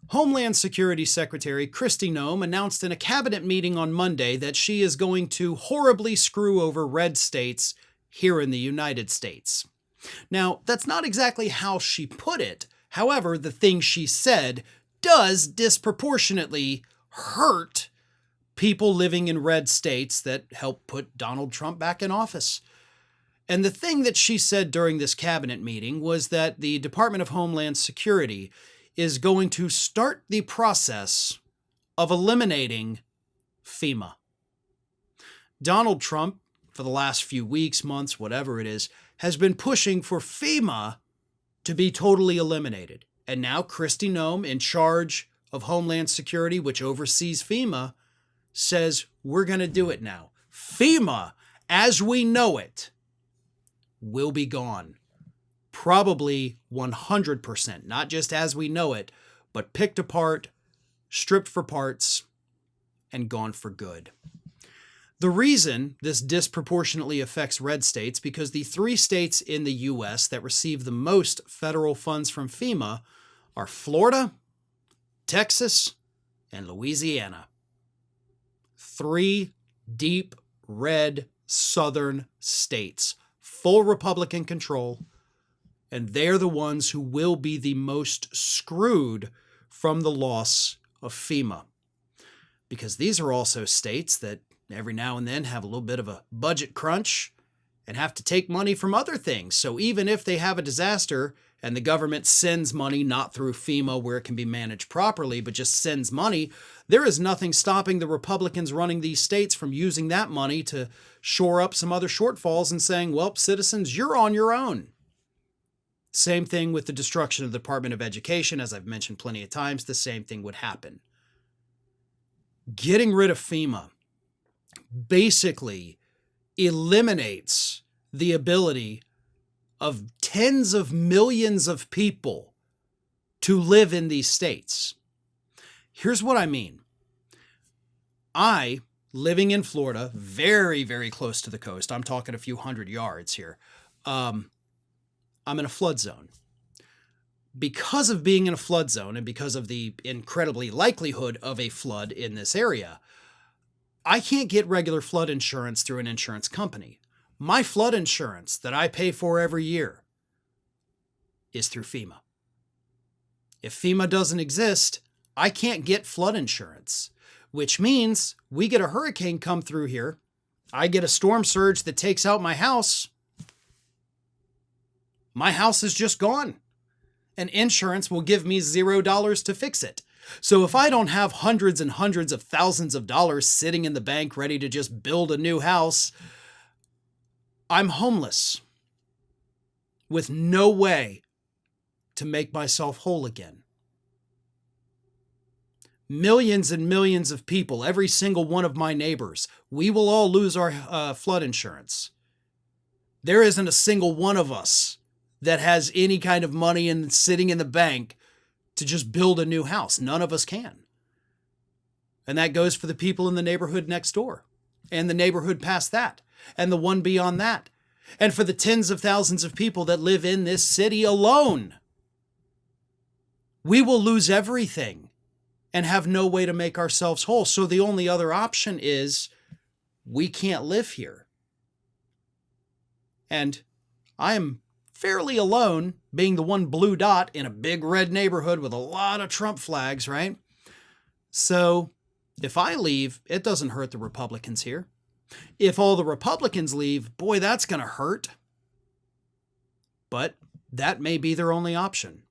Homeland Security Secretary Kristi Noem announced in a cabinet meeting on Monday that she is going to horribly screw over red states here in the United States. Now, that's not exactly how she put it. However, the thing she said does disproportionately hurt people living in red states that helped put Donald Trump back in office. And the thing that she said during this cabinet meeting was that the Department of Homeland Security is going to start the process of eliminating FEMA. Donald Trump, for the last few weeks, months, whatever it is, has been pushing for FEMA to be totally eliminated. And now Kristi Noem, in charge of Homeland Security, which oversees FEMA, says we're going to do it now. FEMA, as we know it, will be gone. Probably 100%, not just as we know it, but picked apart, stripped for parts, and gone for good. The reason this disproportionately affects red states because the 3 states in the U.S. that receive the most federal funds from FEMA are Florida, Texas, and Louisiana. 3 deep red southern states, full Republican control, and they're the ones who will be the most screwed from the loss of FEMA. Because these are also states that every now and then have a little bit of a budget crunch and have to take money from other things. So even if they have a disaster and the government sends money, not through FEMA where it can be managed properly, but just sends money, there is nothing stopping the Republicans running these states from using that money to shore up some other shortfalls and saying, well, citizens, you're on your own. Same thing with the destruction of the Department of Education. As I've mentioned plenty of times, the same thing would happen. Getting rid of FEMA basically eliminates the ability of tens of millions of people to live in these states. Here's what I mean. I, living in Florida, very, very close to the coast, I'm talking a few hundred yards here, I'm in a flood zone. Because of being in a flood zone and because of the incredibly likelihood of a flood in this area, I can't get regular flood insurance through an insurance company. My flood insurance that I pay for every year is through FEMA. If FEMA doesn't exist, I can't get flood insurance, which means we get a hurricane come through here, I get a storm surge that takes out my house is just gone. And insurance will give me $0 to fix it. So if I don't have hundreds and hundreds of thousands of dollars sitting in the bank ready to just build a new house, I'm homeless with no way to make myself whole again. Millions and millions of people, every single one of my neighbors, we will all lose our flood insurance. There isn't a single one of us that has any kind of money and sitting in the bank to just build a new house. None of us can. And that goes for the people in the neighborhood next door and the neighborhood past that and the one beyond that. And for the tens of thousands of people that live in this city alone, we will lose everything and have no way to make ourselves whole. So the only other option is we can't live here. And I am fairly alone, being the one blue dot in a big red neighborhood with a lot of Trump flags, right? So if I leave, it doesn't hurt the Republicans here. If all the Republicans leave, boy, that's going to hurt. But that may be their only option.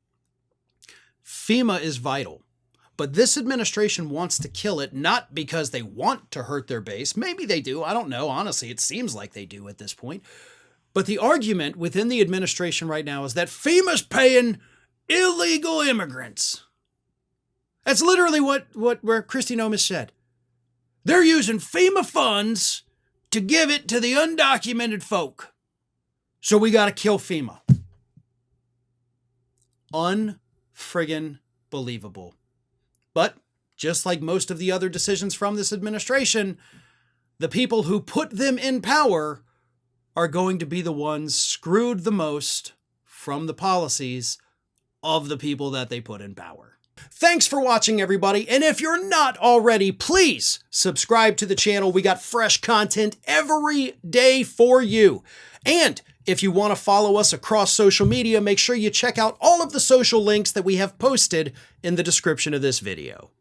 FEMA is vital. But this administration wants to kill it, not because they want to hurt their base. Maybe they do. I don't know. Honestly, it seems like they do at this point. But the argument within the administration right now is that FEMA's paying illegal immigrants. That's literally where Kristi Noem has said. They're using FEMA funds to give it to the undocumented folk. So we got to kill FEMA. Unfriggin' believable. But just like most of the other decisions from this administration, the people who put them in power are going to be the ones screwed the most from the policies of the people that they put in power. Thanks for watching, everybody, and if you're not already, please subscribe to the channel. We got fresh content every day for you. And if you want to follow us across social media, make sure you check out all of the social links that we have posted in the description of this video.